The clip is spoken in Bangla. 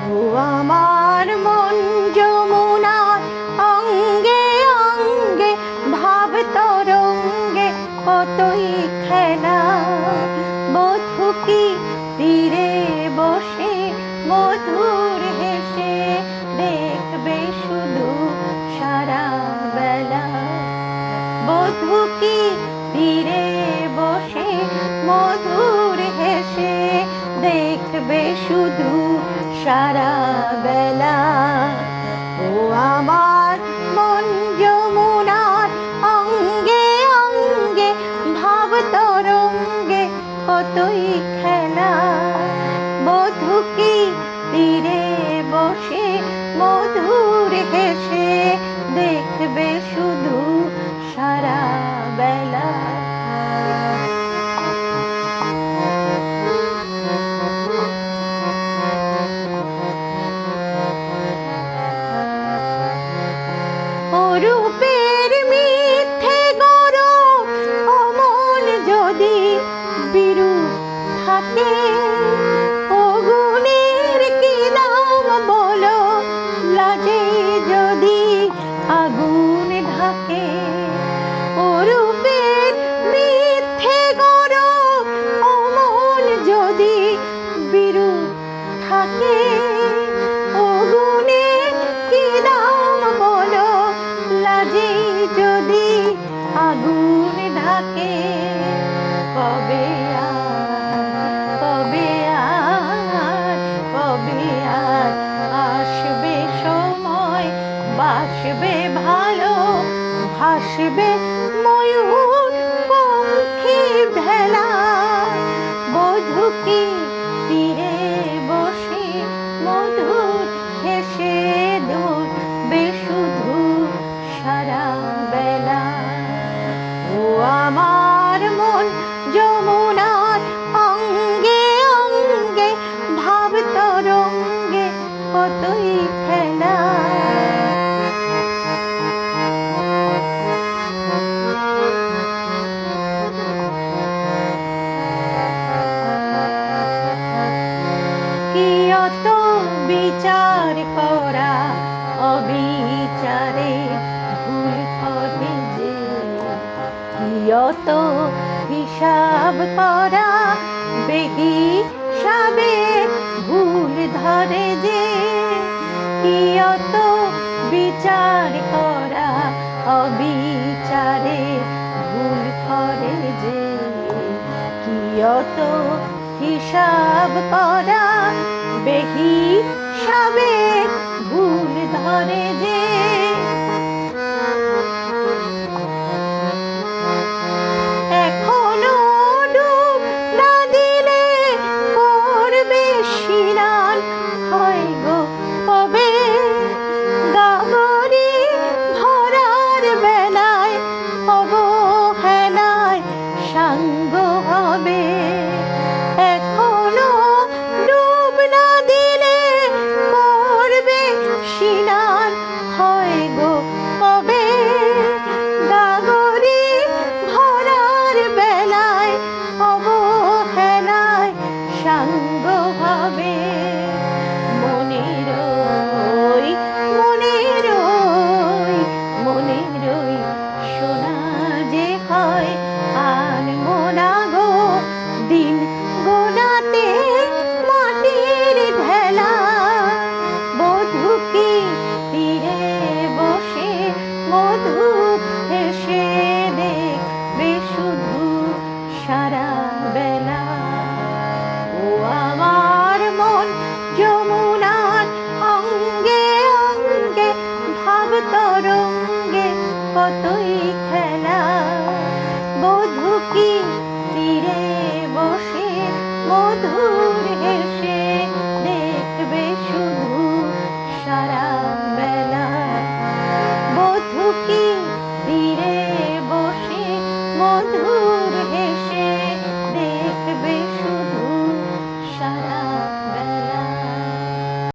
ও আমার মন যমুনার অঙ্গে অঙ্গে ভাব তরঙ্গে কতই খেলা। বধূ কি তীরে বসে মধুর হেসে দেখবে শুধু সারা বেলা। বধূ কি তীরে বসে মধুর হেসে দেখবে শুধু সারা বেলা। ও আমার মন যমুনার অঙ্গে অঙ্গে ভাব তরঙ্গে কতই খেলা। বধূ কি তীরে বসে মধুর হেসে দেখবে শুধু সারা বেলা। রূপের মিথ্যে গৌরব অমন যদি বিরূপ থাকে, ও গুণের কি দাম বলো লাজে যদি আগুন ঢাকে। ও রূপের মিথ্যে গৌরব অমন যদি বিরূপ থাকে, ও গুণের কি দাম বলো লাজে যদি আগুন ঢাকে। কবে আর আসবে সময় বাসবে ভালো ভাসবে ময়ূর পঙ্খী ভেলা। বধূ কি তীরে বসে মধুর হেসে দেখবে শুধু সারা বেলা। ও আমার মন যমুনার অঙ্গে অঙ্গে ভাব তরঙ্গে কতই খেলা। কি অত বিচার করা অবিচারে ভুল করে যে, কি অত হিসাব করা বেহিসাবে ভুল ধরে যে। কি অত বিচার করা অবিচারে ভুল করে যে, কি অত হিসাব করা বেহিসাবে ভুল ধরে যে। এখনো ডুব না দিলে করবে স্নান হয় গো কবে। গাগরে ভরার বেলায় অবহেলায় সাঙ্গ হবে। এখনো ডুব না দিলে করবে স্নান হয় গো কবে। গাগরে ভরার বেলায় অবহেলায় সাঙ্গ হবে। মনেরই সোনা যে হয় আনবো না গো দিন গোনাতে মাটির ঢেলা। বধূ কি তীরে বসে মধুর হেসে দেখবে শুধু সারা বেলা।